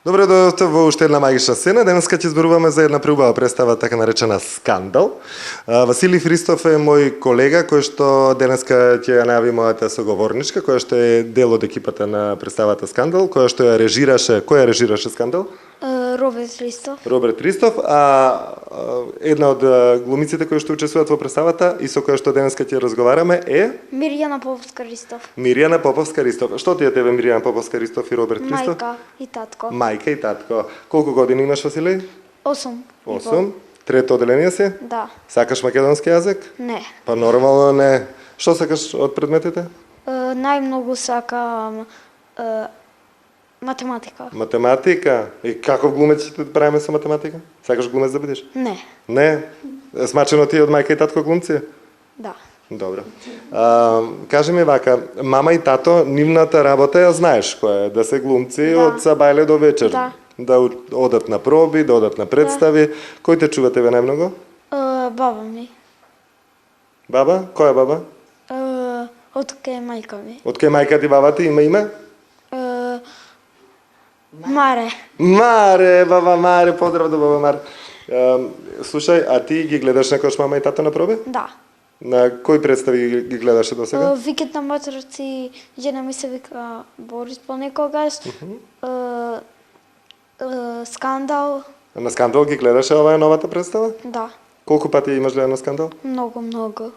Добре дојдовте во уште една магична сцена. Денеска ќе зборуваме за една преубава представа, така наречена Скандал. Василий Христов е мој колега кој што денеска ќе ја најави мојата соговорничка, која што е дел од екипата на представата Скандал, која што ја режираше, која ја режираше Скандал? Роберт Христов. Роберт Христов, една од глумиците кои што учествуваат во представата и со која што денеска ќе разговараме е Мирјана Поповска-Ристов. Мирјана Поповска-Ристов. Што ти е тебе Мирјана Поповска-Ристов и Роберт Христов? Мајка и татко. Мајка и татко. Колку години имаш, Василий? 8. 8. Трето оделение си? Да. Сакаш македонски јазик? Не. Па нормално не. Што сакаш од предметите? Најмногу сакам математика. Математика. И каков глумец ќе те правиме со математика? Сакаш глумец да бидеш? Не. Не. Смачено ти од мајка и татко глумци? Да. Добро. Кажи ми вака, мама и тато, нивната работа ја знаеш која е, да се глумци Да. од сабајле до вечер. Да. Да одат на проби, да одат на представи. Кој те чува тебе најмногу? Баба ми. Баба? Која баба? Од кај мајка ми. Од кај мајка ти баба ти има име? Маре. Маре, баба Маре, поздрав до баба Маре. Слушај, а ти ги гледаш некојаш мама и тато на проби? Да. На кои представи ги гледаше до сега? Викет на матерци, жена ми се вика Борис понекогаш. Скандал. На Скандал ги гледаше оваа новата представа? Да. Колку пати имаш гледано Скандал? Многу.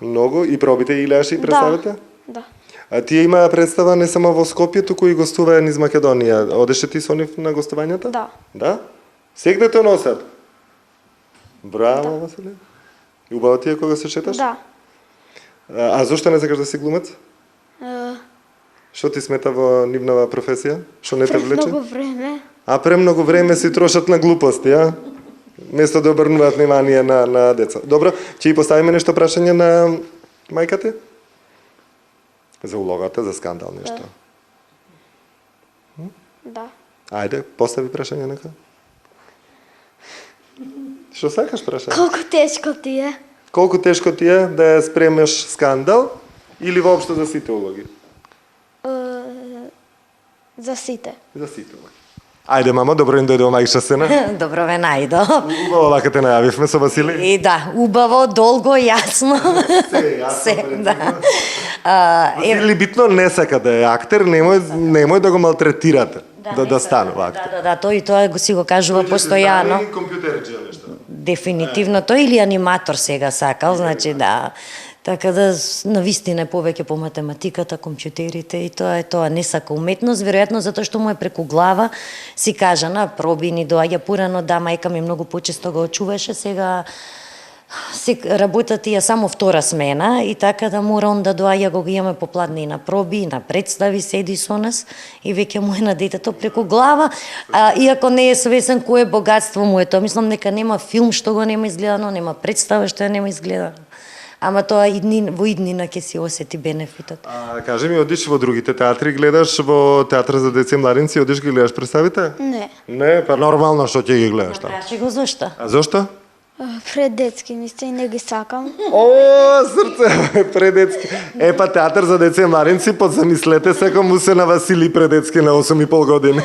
Многу. И пробите ги гледаш и представите? Да. А тие имаа представа не само во Скопје, туку и гостуваа низ Македонија. Одеше ти со нив на гостувањата? Да. Да? Сегде те носат? Браво, Василе. И убаво ти е кога се шеташ? Да. А зошто не сакаш да си глумец? Што ти смета во нивнава професија? Што не те влече? Многу време. А премногу време си трошат на глупости, а? Место да обрнуваат внимание на деца. Добро, ќе ја поставиме нешто прашање на мајка ти? За улогата, за Скандал нешто. Да. Ајде, постави прашање нека. Што сакаш прашање? Колку тешко ти е? Колку тешко ти е да ја спремеш Скандал или воопшто за сите улоги? За сите. За сите улоги. Ајде, мамо, добро им дојде во магична сцена. Добро ве најдо. Убаво вака те најавивме со Василий. И да, убаво, долго, јасно. Се, да. Василий битно не сака да е актер, немој да го малтретирате, да станува актер. Да, тој и тоа си го кажува постојано. Компјутерџија нешто. Дефинитивно, тој или аниматор сега сакал, значи да. Така да, навистина е повеќе по математиката, компјутерите и тоа не сака уметност, веројатно затоа што му е преку глава, си кажа на проби ни доаѓа пурано, да, мајка ми многу почесто го очуваше, сега работата ја само втора смена и така да мора он да доаѓа кога имаме попладни на проби, на представи, седи со нас и веќе му е на детето преку глава, иако не е свесен кое богатство му е тоа. Мислам дека нема филм што го нема изгледано, нема представа што ја нема изгледано. Ама тоа во иднина ќе си осети бенефитот. Кажи ми, одиш во другите театри, гледаш во театар за деца и младинци, одиш ги гледаш представите? Не. Не, па нормално што ќе ги гледаш таму. Праши го зошто? А зошто? Пред детски мисля и не ги сакам. О, срце, предетски. Па театар за деца и младинци, подзамислете се му се на Василий предетски на 8,5 години.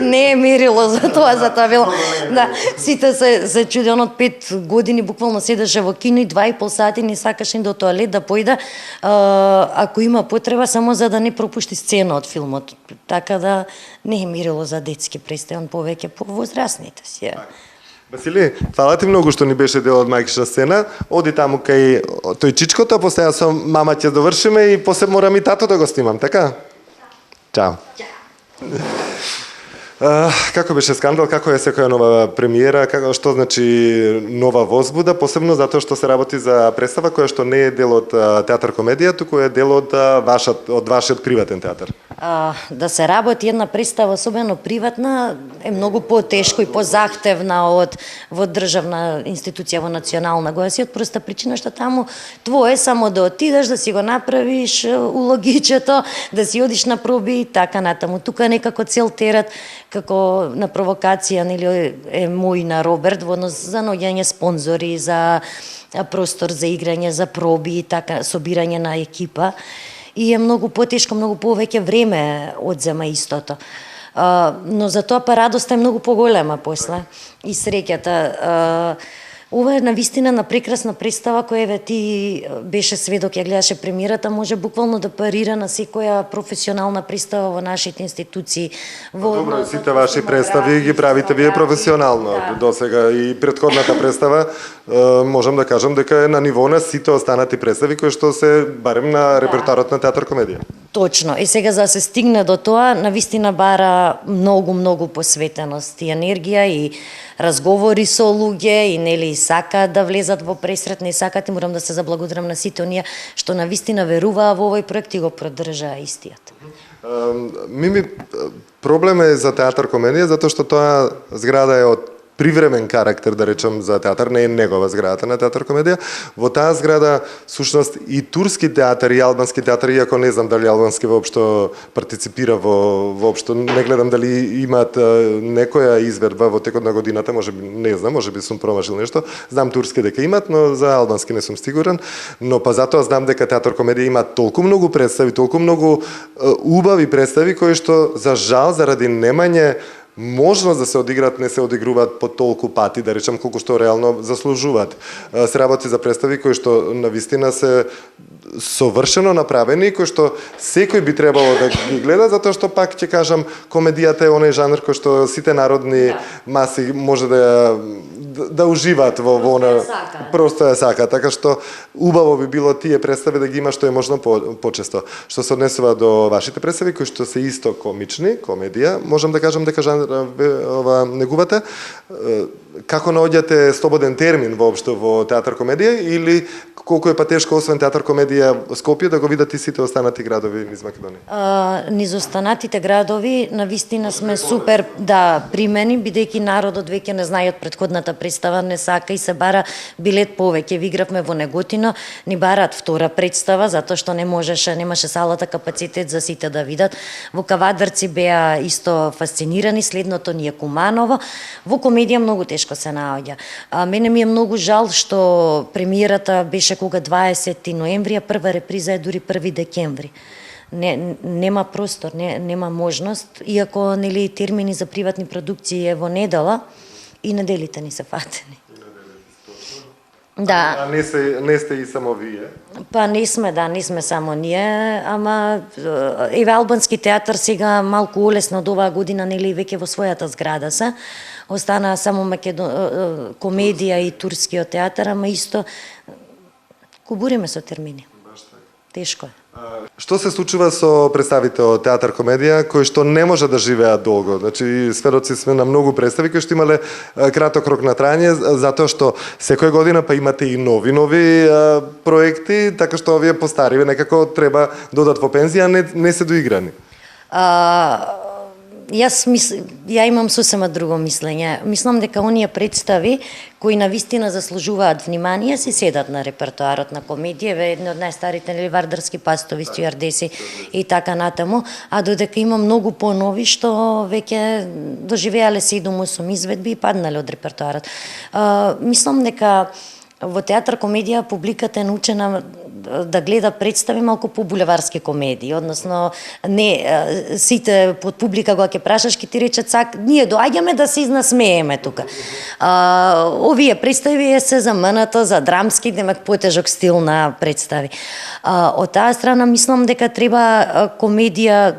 Не е мерило за тоа било. Да, сите се чуди, он од 5 години буквално седеше во кино и 2,5 сати не сакаше ни до тоалет да појде, ако има потреба, само за да не пропушти сцена од филмот. Така да не е мерило за детски представи, он повеќе по возрастните си. Василий, фала ти многу што ни беше дел од магична сцена. Оди таму кај тој чичкото, после ја со мама ќе довршиме и после морам и тато да го снимам, така? Чао. Како беше Скандал, како е секоја нова премиера, што значи нова возбуда, посебно затоа што се работи за представа која што не е дел од театар комедија, туку е дел од вашиот приватен театар. Да се работи една представа, особено приватна, е многу потешко и позахтевна од во државна институција, во национална гласи, од проста причина што таму твое само да отидеш, да си го направиш улогичето, да си одиш на проби и така натаму. Тука некако цел терат како на провокација, нели, е мој на Роберт во однос за наоѓање спонзори, за простор за играње, за проби и така, собирање на екипа. И е многу потешко, многу повеќе време одзема истото. Но за тоа па радоста е многу поголема после и среќата. Ова е навистина на прекрасна представа која еве ти беше сведок, ја гледаше премиерата, може буквално да парира на секоја професионална представа во нашите институции. Добро, сите ваши представи ги правите вие професионално до сега и претходната представа можам да кажам дека е на ниво на сите останати представи кои што се барем на репертоарот на театар комедија. Точно. И сега за да се стигне до тоа, навистина бара многу посветеност и енергија и разговори со луѓе и нели сакаат да влезат во пресрет, не сакаат, и морам да се заблагодарам на сите оние што навистина веруваа во овој проект и го поддржаа истиот. Мими, проблем е за театар комедија затоа што тоа зграда е од привремен карактер, да речем, за театар, не е негова зградата на театар комедија. Во таа зграда, сушност, и турски театар, и албански театар, иако не знам дали албански воопшто партиципира воопшто, не гледам дали имаат некоја изведба во текот на годината, можеби, не знам, можеби сум промашил нешто. Знам турски дека имаат, но за албански не сум сигурен. Но па затоа знам дека театар комедија има толку многу представи, толку многу убави представи кои што за жал заради немање можност да се одиграат, не се одигруваат по толку пати, да речем колку што реално заслужуваат. Се работи за представи кои што навистина се совршено направени, кои што секој би требало да ги гледа, затоа што пак ќе кажам, комедијата е оној жанр кој што сите народни маси може да уживаат во она, просто ја сака, така што убаво би било тие представи да ги има што е можно почесто. Што се однесува до вашите представи кои што се исто комични, комедија, можам да кажам дека жанр ова негувате, како наоѓате слободен термин воопшто во театар комедија или колку е па тешко освен театар комедија Скопје да го видат и сите останати градови низ Македонија? Низ останатите градови навистина сме супер примени, бидејќи народот веќе не знае од претходната представа, не сака и се бара билет повеќе. Ви игравме во Неготино, ни бараат втора представа затоа што немаше салата капацитет за сите да видат. Во Кавадарци беа исто фасцинирани, следното ни е Куманово. Во комедија многу тешко се наоѓа. Мене ми е многу жал што премиерата беше кога 20 ноември, а прва реприза е дури 1 декември. Нема простор, нема можност, иако нели термини за приватни продукции е во недела и неделите ни се фатени. Да. А не сте и само вие? Па не сме само ние, ама еве албански театар сега малку олесно од оваа година, нели веќе во својата зграда се. Остана само комедија и турскиот театар, ама исто кубуриме со термини. Тешко е. Што се случува со представите од театар комедија кои што не може да живеат долго? Значи сведоци сме на многу представи кои што имале краток рок на трајање затоа што секоја година па имате и нови проекти, така што овие постариве некако треба додат во пензија, не се доиграни. Ја имам сосема друго мислење. Мислам дека оние представи кои навистина заслужуваат внимание се седат на репертоарот на комедија, едни од најстарите нели Вардарски пастови, стюардеси и така натаму, а додека има многу понови што веќе доживеале 7-8 изведби и паднале од репертоарот. Мислам дека во театар комедија публиката е научена да гледа представи малку по булеварски комедии, односно не сите под публика кога ќе прашаш ќе ти речат ние доаѓаме да се изнасмееме тука. Овие представи се за МНТ, за драмски, демек потежок стил на представи. Од таа страна мислам дека треба комедија,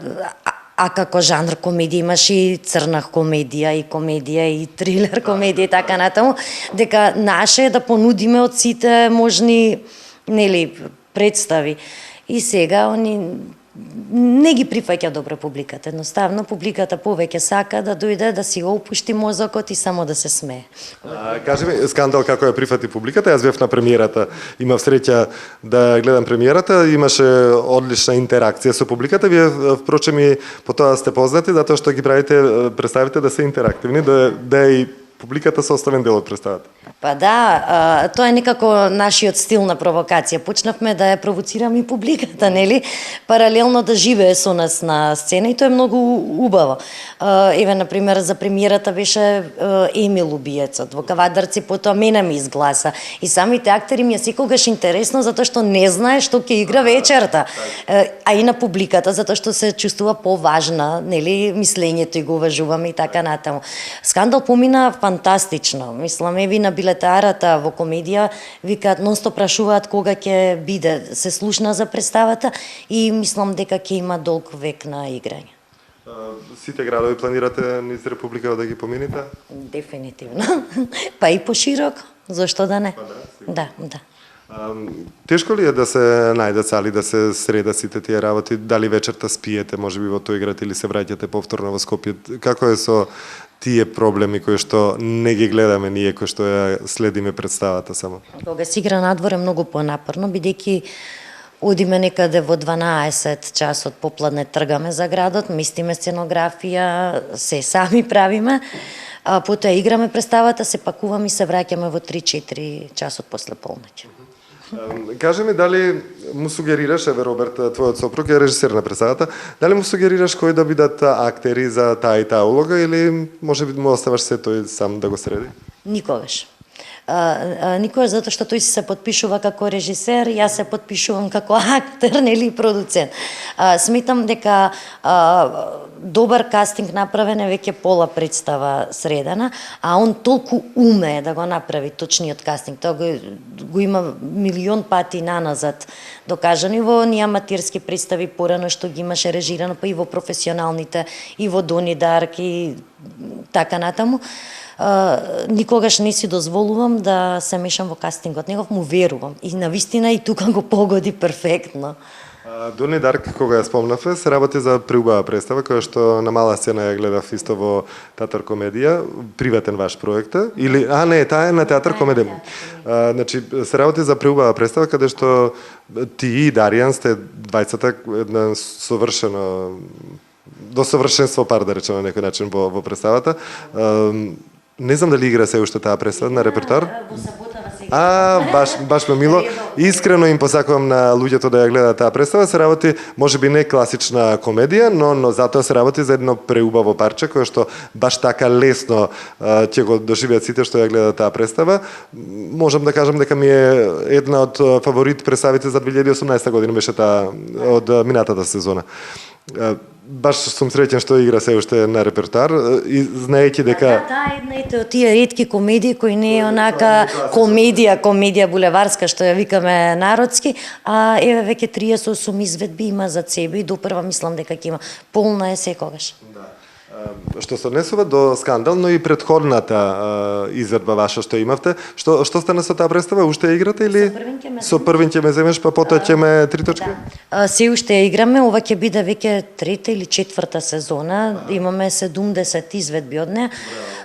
а како жанр комедија имаш и црна комедија, и трилер комедија и така натаму, дека наше е да понудиме од сите можни нели представи. И сега они не ги прифаќа добро публиката. Едноставно публиката повеќе сака да дојде да си го опушти мозокот и само да се смее. Кажи ми, Скандал како ја прифати публиката? Јас бев на премиерата, имав среќа да гледам премиерата, имаше одлична интеракција со публиката. Вие впрочем и по тоа сте познати затоа што ги правите представите да се интерактивни, да и публиката составен дел од представата. Па да, тоа е некако нашиот стил на провокација. Почнавме да ја провоцираме и публиката, нели? Паралелно да живее со нас на сцена и тоа е многу убаво. Еве, например, за премиерата беше Емил убиецот, во Кавадарци, потоа мене ми изгласа. И самите актери ми е секогаш интересно, затоа што не знае што ќе игра вечерта. А и на публиката, затоа што се чувствува поважна, нели, мислењето и го уважуваме и така натаму. Скандал помина фантастично. Мислам, еви на билетарата во комедија, викаат, нонстоп прашуваат кога ќе биде. Се слушна за представата и мислам дека ќе има долг век на играње. Сите градови планирате низ Република да ги помините? Дефинитивно. Па и пошироко, зошто да не? Да. Тешко ли е да се најдат сали, да се среда сите тие работи? Дали вечерта спиете, можеби во тој град, или се враќате повторно во Скопје? Како е со тие проблеми кои што не ги гледаме ние, кои што ја следиме представата само? Кога се игра надвор е многу понапорно, бидејќи одиме некаде во 12 часот попладне, тргаме за градот, мистиме сценографија, се сами правиме, а потоа играме представата, се пакуваме и се враќаме во 3-4 часот после полноќ. Кажи ми, дали му сугерираш, еве Роберт, твојот сопруг е режисер на представата, дали му сугерираш кои да бидат актери за таа и таа улога, или може би му оставаш се тој сам да го среди? Никогаш. Никогаш, затоа што тој се подпишува како режисер, јас се подпишувам како актер, нели, и продуцент. Сметам дека добар кастинг направен е веќе пола представа средена, а он толку умее да го направи точниот кастинг. Тоа го има милион пати наназад докажани во ние аматирски представи порано што ги имаше режирано, па и во професионалните, и во Дони Дарк и така натаму. Никогаш не си дозволувам да се мешам во кастингот негов, му верувам. И навистина и тука го погоди перфектно. Дони Дарк, кога ја спомнавме, се работи за преубава представа, која што на мала сцена ја гледав исто во театар комедија, приватен ваш проект, или не, таа е на театар комедија. Значи, се работи за преубава представа каде што ти и Даријан сте двајцата една совршено до совршенство пар, да речеме на некој начин во представата. Не знам дали игра се уште таа представа на репертоар. Баш ме мило. Искрено им посакувам на луѓето да ја гледаат таа представа. Се работи, можеби не класична комедија, но затоа се работи за едно преубаво парче кое што баш така лесно ќе го доживеат сите што ја гледаат таа представа. Можам да кажам дека ми е една од фаворит представите за 2018 година, беше таа од минатата сезона. Баш сум среќен што игра се уште на репертоар и знаејќи дека Таа е една од тие ретки комедии кои не е онака комедија булеварска што ја викаме народски, а еве веќе 38 изведби има за себе и допрва мислам дека ќе има полна е секогаш. Што се однесува до Скандал, но и претходната изведба ваша што имавте, што стана со таа представа? Уште ја играте или со првин ќе ме земеш, па потоа ќе ме 3 точки? Да. Се уште ја играме, ова ќе биде веќе 3-та или 4-та сезона, имаме 70 изведби од неа.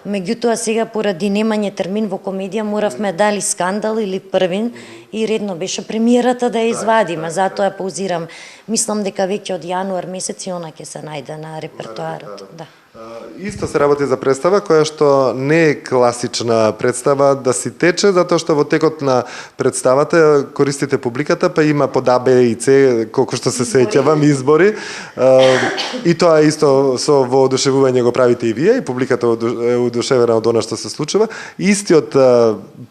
Меѓутоа сега поради немање термин во комедија моравме дали Скандал или првин и редно беше премиерата да ја извадиме, затоа ја паузирам. Мислам дека веќе од јануар месец и она ќе се најде на репертоарот. Да. Исто се работи за представа која што не е класична представа да си тече, затоа што во текот на представата користите публиката, па има под А, Б и С, колку што се сеќавам, избори. И тоа исто со воодушевување го правите и вие, и публиката е одушевена од она што се случува. Истиот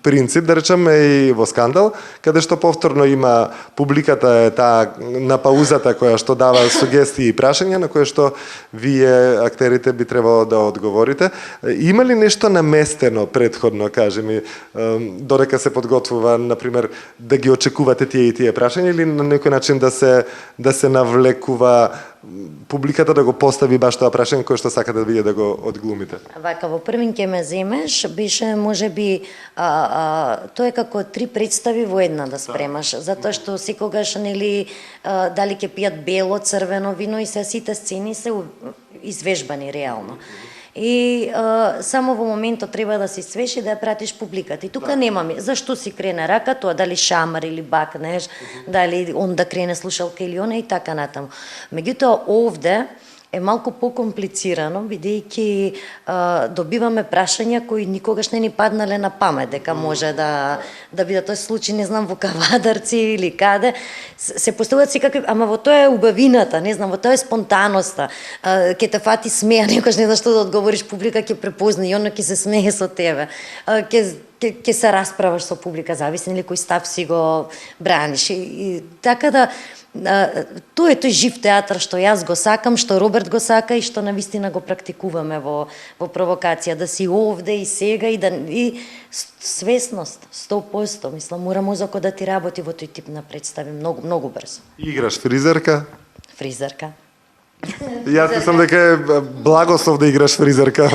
принцип, да речеме, и во Скандал, каде што повторно има публиката е таа на паузата која што дава сугестии и прашања, на кое што вие, актерите, би требало да одговорите. Има ли нешто наместено претходно, кажи ми, додека се подготвува, например, да ги очекувате тие и тие прашања, или на некој начин да се навлекува публиката да го постави баш тоа прашање кое што сака да вие да го одглумите? Вака, во првин ќе ме земеш, беше можеби тоа е како 3 представи во една да спремаш, затоа што секогаш нели дали ќе пијат бело, црвено вино и се сите сцени се извежбани реално. И само во моментот треба да си свеш и да ја пратиш публиката. И тука немаме зашто си крене рака, тоа дали шамар или бакнеш, дали он да крене слушалка или она и така натаму. Меѓутоа овде е малку покомплицирано, бидејќи добиваме прашања кои никогаш не ни паднале на памет дека може да бидат тој случај, не знам, во Кавадарци или каде, се поставуваат секакви, ама во тоа е убавината, не знам, во тоа е спонтаноста. Ќе те фати смеа, некојаш не знаеш што да одговориш, публика ќе препозна и она ќе се смее со тебе. Ќе се расправаш со публика, зависи ли кој став си го браниш. И така да тоа е тој жив театар што јас го сакам, што Роберт го сака и што навистина го практикуваме во провокација, да си овде и сега и свесност 100%, мислам, мора мозокот да ти работи во тој тип на представи многу брзо. Играш фризерка? Фризерка. Јас мислам дека е благослов да играш фризерка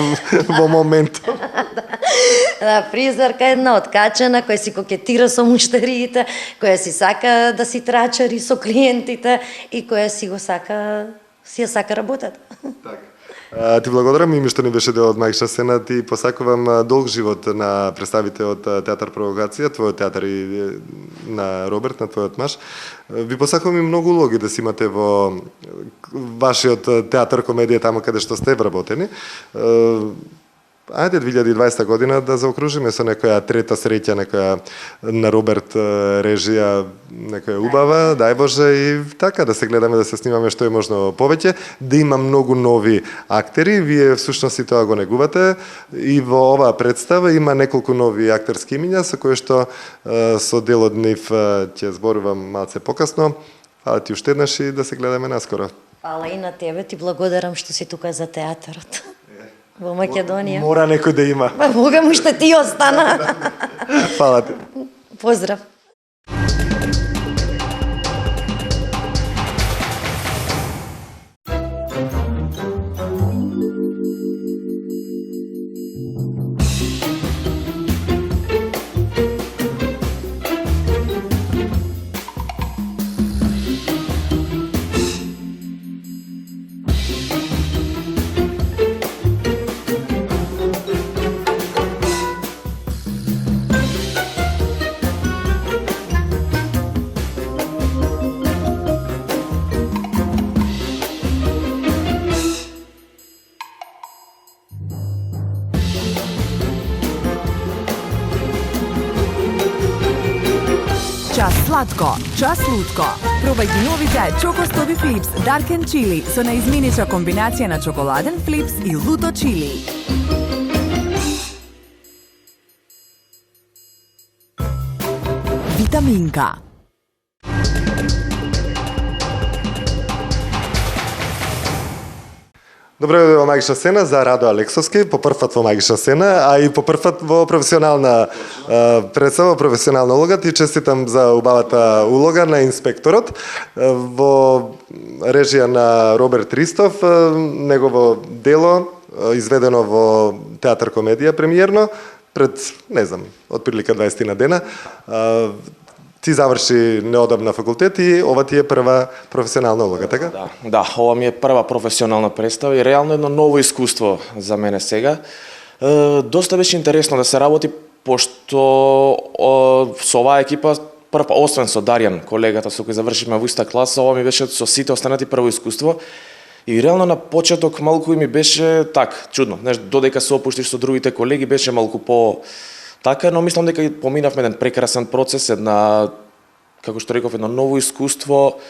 во моментот. Да, фризерка е една откачена која си кокетира со муштериите, која си сака да си трачари со клиентите и која си ја сака работата. Така. Ти благодарам, и ми што не беше дел од Магична сцена, ти посакувам долг живот на представите од Театар Провокација, твојот театар и на Роберт, на твојот маж. Ви посакувам и многу улоги да си имате во вашиот театар комедија таму каде што сте вработени. Ајде 2020 година да заокружиме со некоја трета среќа, некоја на Роберт режија, некоја убава, дај Боже, и така да се гледаме, да се снимаме што е можно повеќе, да има многу нови актери. Вие всушност и тоа го негувате, и во оваа представа има неколку нови актерски имиња со кои што со дел од нив ќе зборувам малце покасно. Фала ти уште еднаш и да се гледаме наскоро. Фала и на тебе, ти благодарам што си тука за театарот. Во Македонија. Мора некој да има. Бога му што ти остана. Фала ти. Поздрав. Час сладко, час лутко. Пробај ги новите Чокостови Флипс Dark and Chili со наизменича комбинација на чоколаден флипс и луто чили. Витаминка. Добре дојде во Магична сцена за Радо Алексовски, по првпат во Магична сцена, а и по првпат во професионална представа, професионална улога. Ти честитам за убавата улога на инспекторот во режија на Роберт Ристов, негово дело изведено во Театар комедија премиерно пред, не знам, отприлика 20 на дена. Ти заврши неодамна факултет и ова ти е прва професионална улога, така? Да, ова ми е прва професионална представа и реално едно ново искуство за мене сега. Доста беше интересно да се работи, пошто со оваа екипа, освен со Дарјан, колегата со кој завршивме во иста класа, ова ми беше со сите останати прво искуство. И реално на почеток малку ми беше чудно. Додека се опуштиш со другите колеги, беше малку по така, но мислам дека поминавме еден прекрасен процес, една, како што реков, едно ново искуство.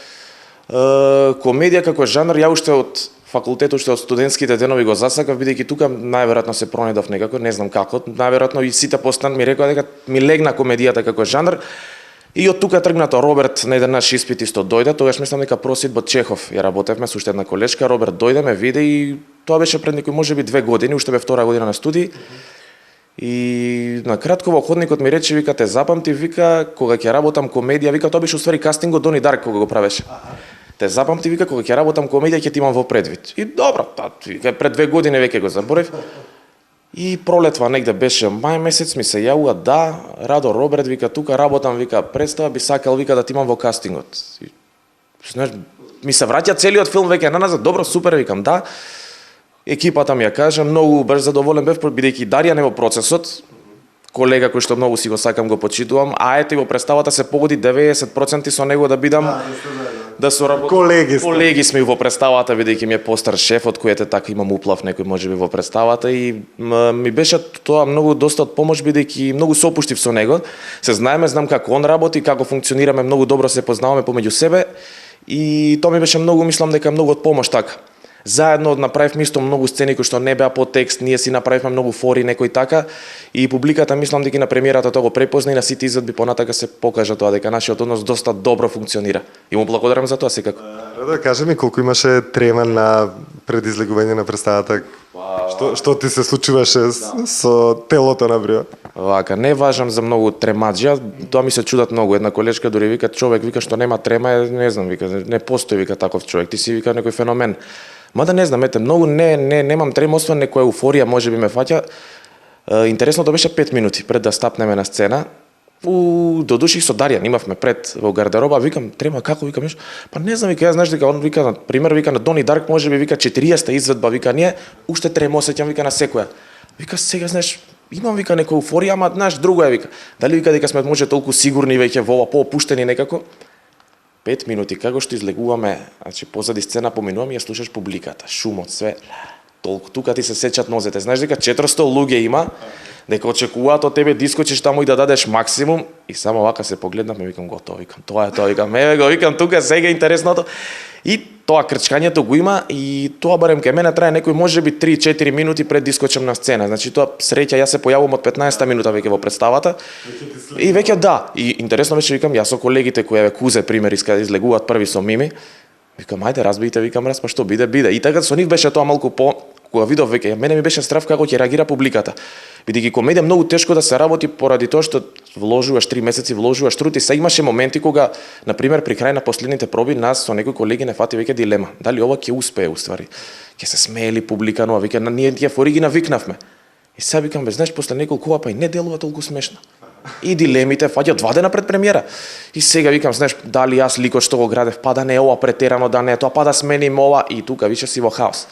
Комедија како жанр, ја уште од факултетот, уште од студентските денови го засакав, бидејќи тука најверојатно се пронедов некако, не знам како, најверојатно и сите постан ми рекоа дека ми легна комедијата како жанр. И од тука тргнато Роберт на еден наш испит исто дојде, тогаш мислам дека Просидбот Чехов ја работевме со уште една колешка, Роберт дојде, ме виде и тоа беше пред некој можеби 2 години, уште бе втора година на студии. И на кратко во ходникот ми рече, вика, те запамти, вика, кога ќе работам комедија, вика, тоа беше уствари кастингот Дони Дарк кога го правеше. Те запамти, вика, кога ќе работам комедија ќе ти имам во предвид. И добро, вика, пред 2 години веќе го заборев. И пролетва негде беше мај месец, ми се јавува, да, Радо Роберт, вика, тука работам, вика, представа, би сакал, вика, да ти имам во кастингот. И, знаеш, ми се враќа целиот филм веќе на назад, добро, супер, викам, да. Екипата ми ја кажа, многу брз задоволен бев, бидејќи Дарјан е во процесот, колега кој што многу си го сакам, го почитувам, а ете во представата се погоди 90% со него да бидам да соработам. Колеги сме во представата, бидејќи ми е постар шефот, кој така имам уплав некој можеби во представата и ми беше тоа многу доста од помош бидејќи многу се опуштив со него. Се знаеме, знам како он работи, како функционираме, многу добро се познаваме помеѓу себе и тоа ми беше многу, мислам дека многу од помош така. Заедно направивме исто многу сцени кои што не беа по текст, ние си направивме многу фори некои така и публиката мислам дека на премиерата тоа го препозна и на сите изведби понатака се покажа тоа дека нашиот однос доста добро функционира. И му благодарам за тоа секако. Да кажи ми колку имаше трема на предизлегување на представата. Што ти се случуваше со телото на брио? Вака, не важам за многу тремаджија, тоа ми се чудат многу. Една колешка дури вика човек вика што нема трема, не знам, вика не постои вика таков човек. Ти си вика некој феномен. Мада не знам, многу немам трема, освен некоја еуфорија можеби ме фаќа. Интересното беше 5 минути пред да стапнеме на сцена. Додуших со Дарјан, имавме пред во гардероба, викам трема како, викам нешто. Па не знам, вика, ја знаеш дека он вика на пример вика на Дони Дарк можеби вика 40-та изведба, вика ние уште трема осеќам вика на секоја. Вика сега знаеш имам вика некоја еуфорија, ама знаеш друго е вика. Дали вика дека сме може толку сигурни веќе во ова поопуштени некако. 5 минути како што излегуваме, значи позади сцена поминуваме и ја слушаш публиката, шумот, све. Толку тука ти се сечат нозете. Знаеш дека 400 луѓе има, дека очекуваат од тебе да искочиш таму и да дадеш максимум и само вака се погледнавме, викам готово, викам тоа е тоа, викам еве го, викам тука сега е интересното. И тоа крчкањето го има и тоа барем кај мене трае некој можеби 3-4 минути пред да искочам на сцена. Значи тоа среќа јас се појавувам од 15-та минута веќе во представата. И веќе да, и интересно беше викам јас со колегите кои еве Кузе пример излегуваат први со Мими. Викам ајде разбијте, викам раз, па што биде. И така со нив беше тоа малку по кога видов веќе, мене ми беше страв како ќе реагира публиката. Бидејќи комедија многу тешко да се работи поради тоа што вложуваш 3 месеци, вложуваш труд и се имаше моменти кога на пример при крај на последните проби нас со некои колеги не фати веќе дилема. Дали ова ќе успее уствари? Ќе се смее ли публика, но веќе ние тие фори ги навикнавме. И сега викам бе, знаеш после неколку па и не делува толку смешно. И дилемите фаќаат 2 дена пред премиера. И сега викам, знаеш, дали јас ликот што го градев, па да не е ова претерано, да не е тоа, па да сменим ова и тука више си во хаос.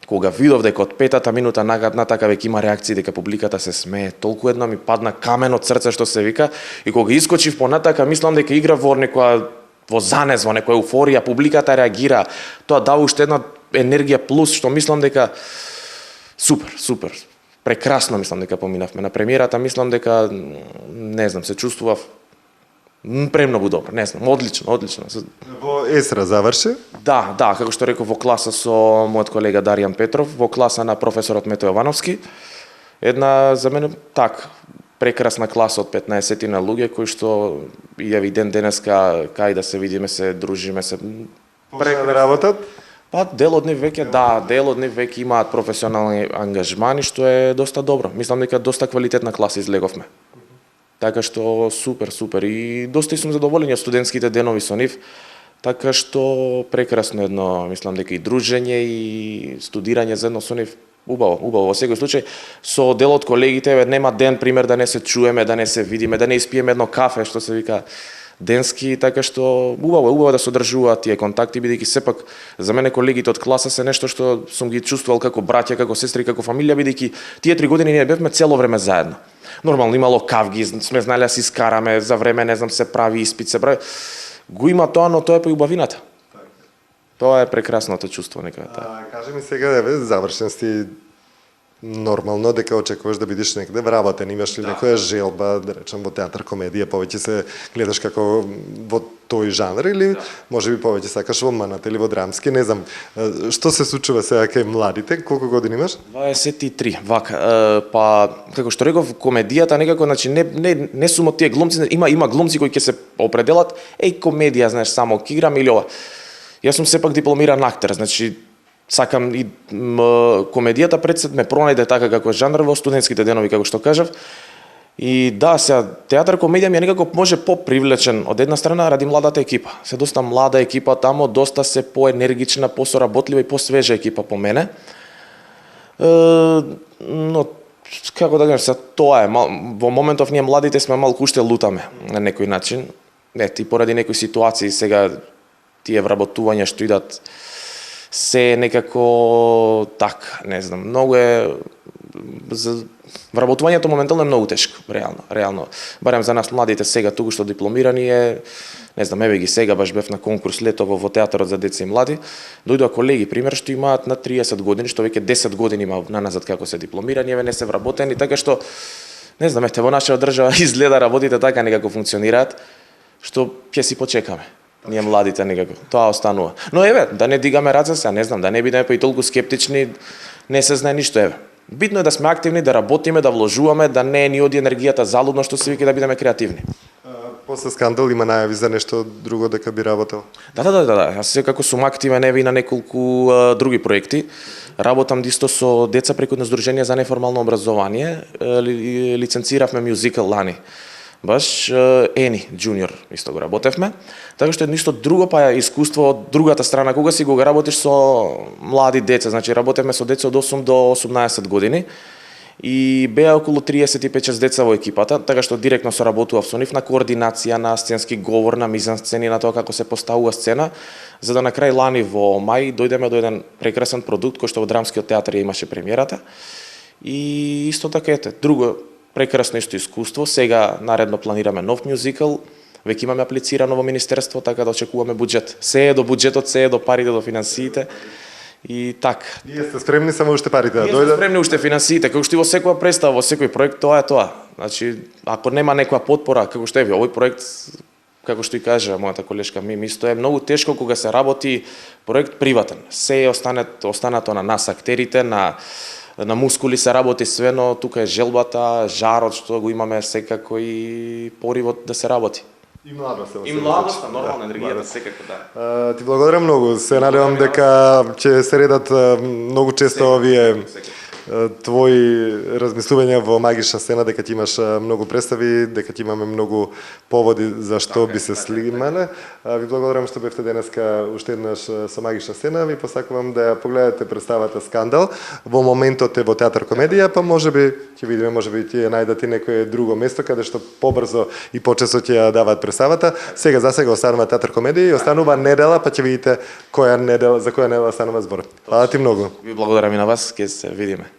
Кога видов дека од 5-та минута натака веќе има реакции дека публиката се смее, толку едно ми падна камен од срце што се вика и кога искочив понатака мислам дека игра во некоја во занез, во некоја еуфорија, публиката реагира, тоа дава уште една енергија плюс што мислам дека супер. Прекрасно мислам дека поминавме на премиерата, мислам дека не знам, се чувствував премногу добро, не знам, одлично. Во Есра заврши? Да, како што реков во класа со мојот колега Дарјан Петров, во класа на професорот Мето Јовановски. Една за мене прекрасна класа од 15-тина луѓе кои што и евидент денеска кај да се видиме, се дружиме, се прекрасно работат. Па дел од нив веќе имаат професионални ангажмани што е доста добро. Мислам дека доста квалитетна класа излеговме. Така што супер и доста сум задоволен од студентските денови со нив. Така што прекрасно едно, мислам дека и дружење и студирање заедно со нив убаво. Во секој случај со дел од колегите нема ден пример да не се чуеме, да не се видиме, да не испиеме едно кафе што се вика денски, така што убаво да се одржуваат тие контакти, бидејќи сепак за мене колегите од класа се нешто што сум ги чувствувал како браќа, како сестри, како фамилија, бидејќи тие 3 години ние бевме цело време заедно. Нормално имало кавги, сме знали да си скараме, за време не знам се прави испит, се прави. Го има тоа, но тоа е поубавината. Тоа е прекрасното чувство некаде. Кажи ми сега, завршен си нормално дека очекуваш да бидеш некаде вработен, имаш ли некоја желба, да речем во театар, комедија, повеќе се гледаш како во тој жанр или можеби повеќе сакаш во манат или во драмски, не знам. Што се случува сега кај младите? Колку години имаш? 23. Вака, па како што реков, комедијата некако, значи не сум од тие глумци, има глумци кои ќе се определат, комедија, знаеш, само ќе играм или ова. Јас сум сепак дипломиран актер, значи сакам и комедијата пред се ме пронајде така како жанр во студентските денови, како што кажав. И да, сега театар комедија ми е некако може попривлечен од една страна ради младата екипа. Се доста млада екипа тамо, доста се поенергична, посоработлива и посвежа екипа по мене. Но како да кажам, тоа е во моментов ние младите сме малку уште лутаме на некој начин. И поради некои ситуации сега тие вработувања што идат се некако така, не знам, многу е вработувањето моментално е многу тешко, реално. Барем за нас младите сега туку што дипломирани е, не знам, еве ги сега баш бев на конкурс летово во театарот за деца и млади. Дојдоа колеги, пример, што имаат на 30 години, што веќе 10 години има наназад како се дипломирани, еве не се вработени, така што не знам, ете во нашата држава изгледа работите така некако функционираат, што ќе си почекаме. Ние младите некако, тоа останува. Но еве, да не дигаме раце сега, не знам, да не бидеме па и толку скептични, не се знае ништо, еве. Битно е да сме активни, да работиме, да вложуваме, да не ни оди енергијата залудно, што се вика, да бидеме креативни. После скандал има најави за нешто друго дека би работел? Да. Јас секако сум активен еве и на неколку други проекти. Работам исто со деца преку на Сдружение за неформално образование. Лиценциравме мюзикал лани. Баш Ени, джуниор, исто го работевме. Така што е ништо друго, па искуство од другата страна, кога си го работиш со млади деца, значи работевме со деца од 8 до 18 години. И беа околу 35 деца во екипата, така што директно соработував со нив на координација, на сценски говор, на мизансцени, на тоа како се поставува сцена, за да на крај лани во мај дојдеме до еден прекрасен продукт кој што во Драмскиот театар имаше премиерата. И исто така ете, друго прекрасно исто искуство. Сега наредно планираме нов мюзикал, веќе имаме аплицирано во министерство, така да очекуваме буџет. Се е до буџетот, се е до парите, до финансиите. И така. Вие сте спремни само уште парите да Ние дојдат? сме спремни уште финансиите, како што и во секоја представа, во секој проект, тоа е тоа. Значи, ако нема некоја потпора, како што е овој проект, како што и кажа мојата колешка Мими, исто е многу тешко кога се работи проект приватен. Се е останато на нас актерите, на мускули се работи све, но тука е желбата, жарот што го имаме секако и поривот да се работи. И младост. И младоста, нормална енергијата, секако да. Ти благодарам многу. Се надевам дека ќе се редат многу често овие твои размислувања во магична сцена, дека ти имаш многу представи, дека ти имаме многу поводи за што би се снимале. Ви благодарам што бевте денеска уште еднаш со магична сцена. Ви посакувам да ја погледате представата Скандал. Во моментот е во театар комедија, па можеби ќе видиме, можеби ќе најдете некое друго место каде што побрзо и почесто ќе ја даваат представата. Сега за сега останува театар комедија и останува недела, па ќе видите за која недела станува збор. Фала ти многу. Ви благодарам и на вас, ќе се видиме.